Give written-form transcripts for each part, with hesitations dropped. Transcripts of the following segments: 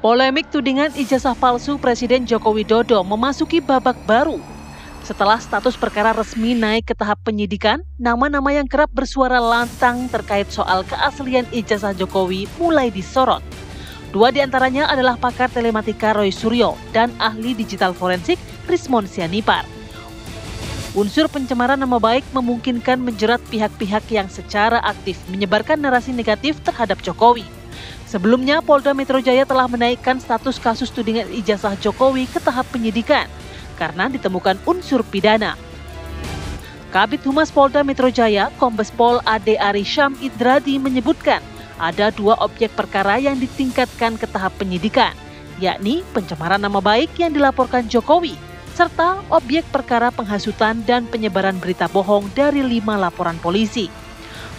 Polemik tudingan ijazah palsu Presiden Joko Widodo memasuki babak baru. Setelah status perkara resmi naik ke tahap penyidikan, nama-nama yang kerap bersuara lantang terkait soal keaslian ijazah Jokowi mulai disorot. Dua di antaranya adalah pakar telematika Roy Suryo dan ahli digital forensik Rismon Sianipar. Unsur pencemaran nama baik memungkinkan menjerat pihak-pihak yang secara aktif menyebarkan narasi negatif terhadap Jokowi. Sebelumnya, Polda Metro Jaya telah menaikkan status kasus tudingan ijazah Jokowi ke tahap penyidikan karena ditemukan unsur pidana. Kabid Humas Polda Metro Jaya, Kombes Pol Ade Ari Syam Idradi menyebutkan ada dua objek perkara yang ditingkatkan ke tahap penyidikan, yakni pencemaran nama baik yang dilaporkan Jokowi, serta objek perkara penghasutan dan penyebaran berita bohong dari 5 laporan polisi.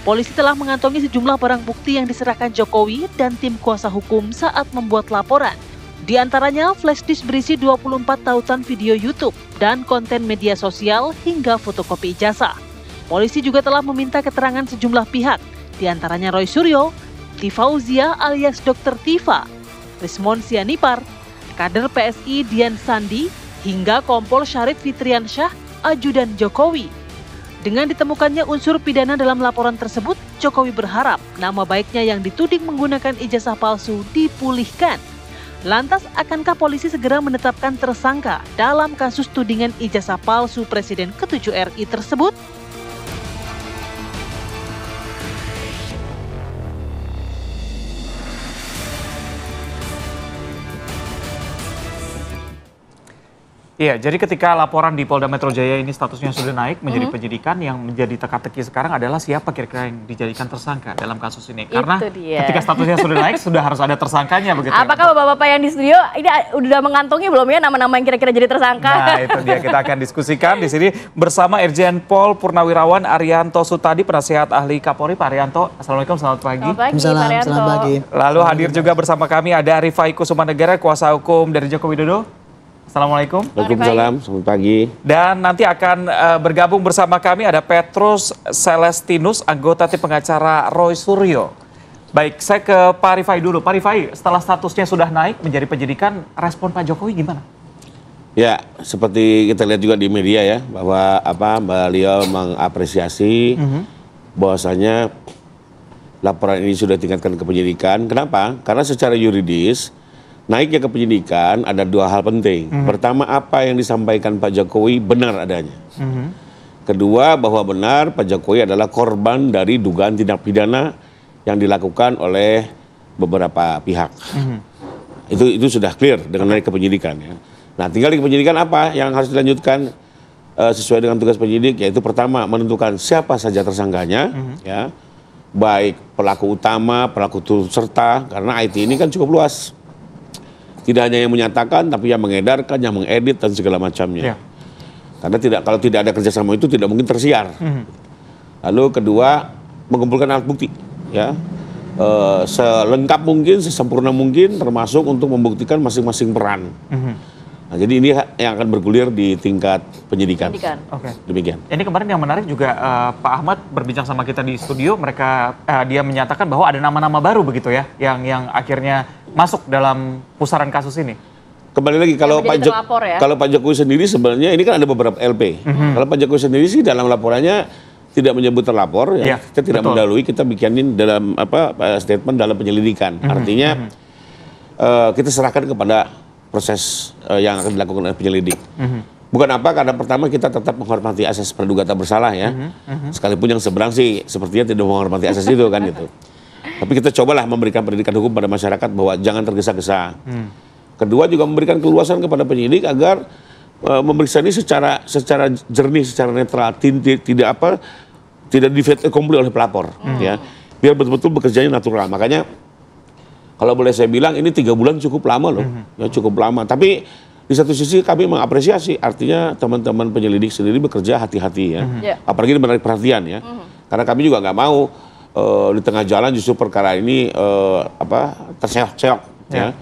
Polisi telah mengantongi sejumlah barang bukti yang diserahkan Jokowi dan tim kuasa hukum saat membuat laporan. Di antaranya flash disk berisi 24 tautan video YouTube dan konten media sosial hingga fotokopi ijazah. Polisi juga telah meminta keterangan sejumlah pihak, di antaranya Roy Suryo, Tifauzia alias Dr. Tifa, Rismon Sianipar, kader PSI Dian Sandi, hingga Kompol Syarif Fitriansyah, ajudan Jokowi. Dengan ditemukannya unsur pidana dalam laporan tersebut, Jokowi berharap nama baiknya yang dituding menggunakan ijazah palsu dipulihkan. Lantas, akankah polisi segera menetapkan tersangka dalam kasus tudingan ijazah palsu Presiden ke-7 RI tersebut? Iya, jadi ketika laporan di Polda Metro Jaya ini statusnya sudah naik menjadi penyidikan, yang menjadi teka-teki sekarang adalah siapa kira-kira yang dijadikan tersangka dalam kasus ini. Karena ketika statusnya sudah naik, sudah harus ada tersangkanya begitu. Apakah bapak-bapak yang di studio ini udah mengantongi belum ya nama-nama yang kira-kira jadi tersangka? Nah, itu dia, kita akan diskusikan di sini bersama Irjen Pol Purnawirawan Arianto Sutadi, penasihat ahli Kapolri. Pak Arianto, Assalamualaikum, selamat pagi. Selamat pagi. Lalu hadir juga bersama kami ada Rifai Kusumanegara, kuasa hukum dari Joko Widodo. Assalamualaikum. Waalaikumsalam, selamat pagi. Dan nanti akan bergabung bersama kami ada Petrus Celestinus, anggota tim pengacara Roy Suryo. Baik, saya ke Pak Rifai dulu. Pak Rifai, setelah statusnya sudah naik menjadi penyidikan, respon Pak Jokowi gimana? Ya, seperti kita lihat juga di media ya, bahwa beliau mengapresiasi bahwasanya laporan ini sudah ditingkatkan ke penyidikan. Kenapa? Karena secara yuridis, naiknya ke penyidikan ada dua hal penting. Pertama, apa yang disampaikan Pak Jokowi benar adanya. Kedua, bahwa benar Pak Jokowi adalah korban dari dugaan tindak pidana yang dilakukan oleh beberapa pihak. Itu sudah clear dengan naik ke penyidikan ya. Nah, tinggal di penyidikan apa yang harus dilanjutkan sesuai dengan tugas penyidik, yaitu pertama menentukan siapa saja tersangkanya, ya, baik pelaku utama, pelaku turut serta, karena IT ini kan cukup luas. Tidak hanya yang menyatakan, tapi yang mengedarkan, yang mengedit dan segala macamnya. Karena kalau tidak ada kerjasama itu tidak mungkin tersiar. Lalu kedua, mengumpulkan alat bukti, ya, selengkap mungkin, sesempurna mungkin, termasuk untuk membuktikan masing-masing peran. Nah, jadi ini yang akan bergulir di tingkat penyidikan. Oke. Demikian. Ini kemarin yang menarik juga Pak Ahmad berbincang sama kita di studio, dia menyatakan bahwa ada nama-nama baru begitu ya, yang akhirnya masuk dalam pusaran kasus ini. Kembali lagi, kalau Pak Jokowi sendiri sebenarnya ini kan ada beberapa LP. Kalau Pak Jokowi sendiri sih dalam laporannya tidak menyebut terlapor, ya, kita tidak mendahului, kita bikinin dalam statement dalam penyelidikan. Artinya kita serahkan kepada proses yang akan dilakukan oleh penyelidik. Bukan apa, karena pertama kita tetap menghormati asas praduga tak bersalah ya. Sekalipun yang seberang sih sepertinya tidak menghormati asas itu kan gitu. Tapi kita cobalah memberikan pendidikan hukum pada masyarakat bahwa jangan tergesa-gesa. Kedua, juga memberikan keluasan kepada penyidik agar memeriksa ini secara jernih, secara netral, tidak di-fait accompli oleh pelapor, ya. Biar betul-betul bekerjanya natural. Makanya kalau boleh saya bilang ini 3 bulan cukup lama loh, ya, cukup lama. Tapi di satu sisi kami mengapresiasi, artinya teman-teman penyelidik sendiri bekerja hati-hati ya, apalagi menarik perhatian ya. Karena kami juga nggak mau di tengah jalan justru perkara ini terseok-seok. Ya.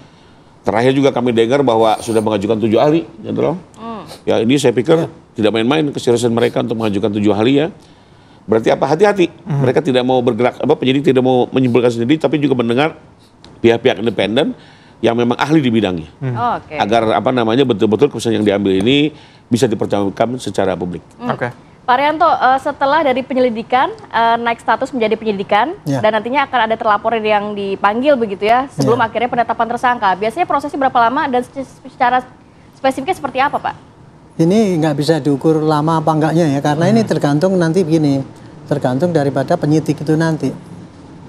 Terakhir juga kami dengar bahwa sudah mengajukan 7 ahli, gitu loh. Ya, ini saya pikir tidak main-main keseriusan mereka untuk mengajukan 7 ahli ya. Berarti apa? Hati-hati. Mereka tidak mau bergerak, penyidik tidak mau menyimpulkan sendiri, tapi juga mendengar pihak-pihak independen yang memang ahli di bidangnya. Agar apa namanya betul-betul keputusan yang diambil ini bisa dipertanggungjawabkan secara publik. Pak Arianto, setelah dari penyelidikan naik status menjadi penyidikan dan nantinya akan ada terlapor yang dipanggil begitu ya sebelum akhirnya penetapan tersangka. Biasanya prosesnya berapa lama dan secara spesifiknya seperti apa, Pak? Ini nggak bisa diukur lama apa enggaknya ya, karena ini tergantung nanti begini, tergantung daripada penyidik itu nanti.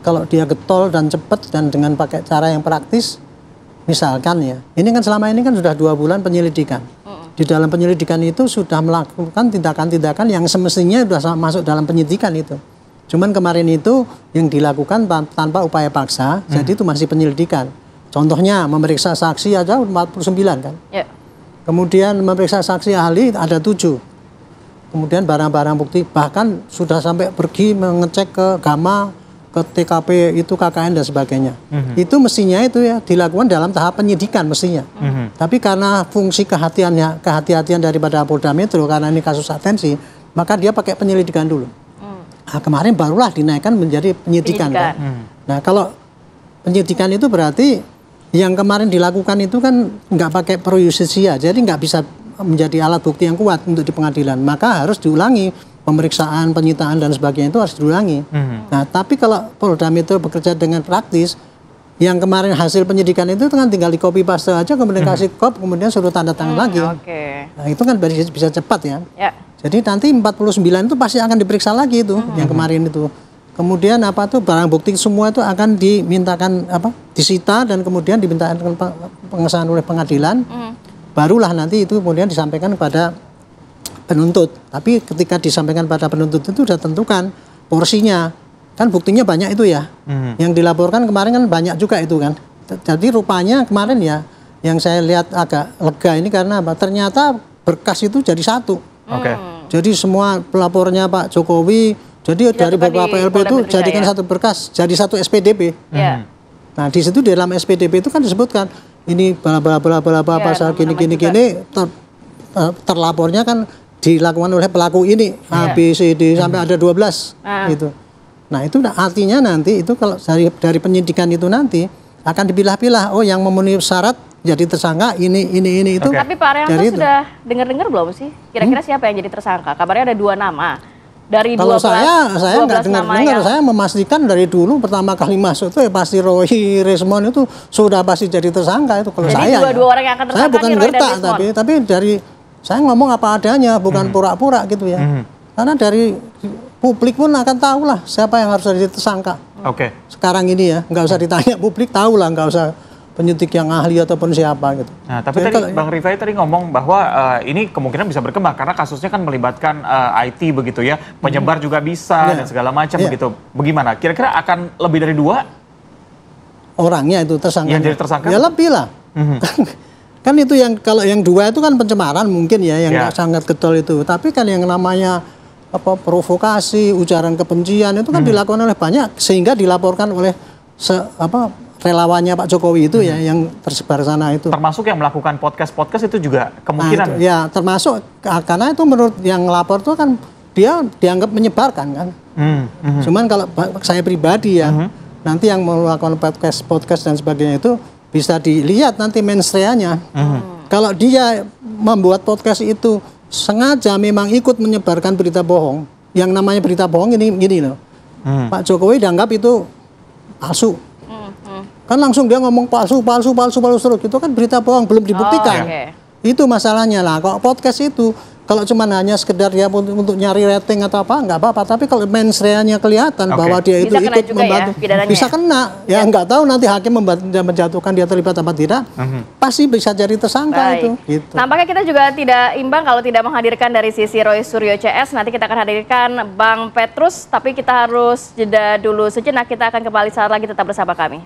Kalau dia getol dan cepat dan dengan pakai cara yang praktis, misalkan ya, ini kan selama ini kan sudah 2 bulan penyelidikan. Di dalam penyelidikan itu sudah melakukan tindakan-tindakan yang semestinya sudah masuk dalam penyidikan itu. Cuman kemarin itu yang dilakukan tanpa upaya paksa, jadi itu masih penyelidikan. Contohnya memeriksa saksi aja 49 kan. Kemudian memeriksa saksi ahli ada 7. Kemudian barang-barang bukti bahkan sudah sampai pergi mengecek ke Gama, ke TKP itu KKN dan sebagainya. Itu mestinya itu ya dilakukan dalam tahap penyidikan mestinya. Tapi karena fungsi kehati-hatian daripada Polda Metro karena ini kasus atensi, maka dia pakai penyelidikan dulu. Nah, kemarin barulah dinaikkan menjadi penyidikan. Kan? Nah, kalau penyidikan itu berarti yang kemarin dilakukan itu kan nggak pakai pro justisia, jadi nggak bisa menjadi alat bukti yang kuat untuk di pengadilan. Maka harus diulangi. Pemeriksaan, penyitaan dan sebagainya itu harus diulangi. Nah, tapi kalau Polda Metro bekerja dengan praktis, yang kemarin hasil penyidikan itu kan tinggal di copy paste aja, kemudian kasih kop, kemudian suruh tanda tangan lagi. Nah, itu kan bisa cepat ya. Jadi nanti 49 itu pasti akan diperiksa lagi itu, yang kemarin itu. Kemudian apa tuh barang bukti semua itu akan dimintakan disita dan kemudian dimintakan pengesahan oleh pengadilan. Barulah nanti itu kemudian disampaikan kepada penuntut. Tapi ketika disampaikan pada penuntut itu sudah tentukan porsinya. Kan buktinya banyak itu ya. Yang dilaporkan kemarin kan banyak juga itu kan. Jadi rupanya kemarin ya yang saya lihat agak lega ini karena apa? Ternyata berkas itu jadi satu. Jadi semua pelapornya Pak Jokowi, jadi dari beberapa PLP itu jadikan satu berkas, jadi satu SPDP. Nah, di situ dalam SPDP itu kan disebutkan ini bla pasal gini terlapornya kan dilakukan oleh pelaku ini A, B, C, D sampai ada 12 gitu. Nah, itu artinya nanti itu kalau dari penyidikan itu nanti akan dipilah-pilah, oh yang memenuhi syarat jadi tersangka ini itu. Tapi Pak Arianto sudah dengar belum sih? Kira-kira siapa yang jadi tersangka? Kabarnya ada 2 nama. Dari kalau saya nggak dengar, saya memastikan dari dulu pertama kali masuk itu ya pasti Roy Resmond itu sudah pasti jadi tersangka itu kalau jadi saya. Jadi 2 orang yang akan tersangka. Saya bukan gertak tapi dari saya ngomong apa adanya, bukan pura-pura gitu ya. Karena dari publik pun akan tahu lah siapa yang harus jadi tersangka. Sekarang ini ya, nggak usah ditanya publik, tahu lah, nggak usah penyidik yang ahli ataupun siapa gitu. Nah, tapi jadi tadi Bang Rifai tadi ngomong bahwa ini kemungkinan bisa berkembang karena kasusnya kan melibatkan IT begitu ya, penyebar juga bisa dan segala macam begitu. Bagaimana? Kira-kira akan lebih dari 2 orangnya itu tersangka? Yang jadi tersangka? Ya lebih lah. Kan itu yang kalau yang 2 itu kan pencemaran mungkin ya yang sangat getol itu. Tapi kan yang namanya provokasi, ujaran kebencian itu kan dilakukan oleh banyak sehingga dilaporkan oleh relawannya Pak Jokowi itu ya yang tersebar sana itu. Termasuk yang melakukan podcast itu juga kemungkinan. Nah, itu, ya termasuk karena itu menurut yang lapor itu kan dia dianggap menyebarkan kan. Cuman kalau saya pribadi ya nanti yang melakukan podcast dan sebagainya itu bisa dilihat nanti mensreanya. Kalau dia membuat podcast itu sengaja memang ikut menyebarkan berita bohong. Yang namanya berita bohong ini gini loh. Pak Jokowi dianggap itu palsu. Kan langsung dia ngomong palsu terus. Itu kan berita bohong, belum dibuktikan. Itu masalahnya lah. Kalau podcast itu kalau cuma hanya sekedar dia untuk nyari rating atau apa, nggak apa-apa. Tapi kalau mensreanya kelihatan bahwa dia itu ikut membantu, bisa kena. Ya nggak tahu nanti hakim menjatuhkan dia terlibat apa tidak, pasti bisa jadi tersangka itu. Gitu. Nampaknya kita juga tidak imbang kalau tidak menghadirkan dari sisi Roy Suryo CS. Nanti kita akan hadirkan Bang Petrus, tapi kita harus jeda dulu sejenak. Kita akan kembali saat lagi, tetap bersama kami.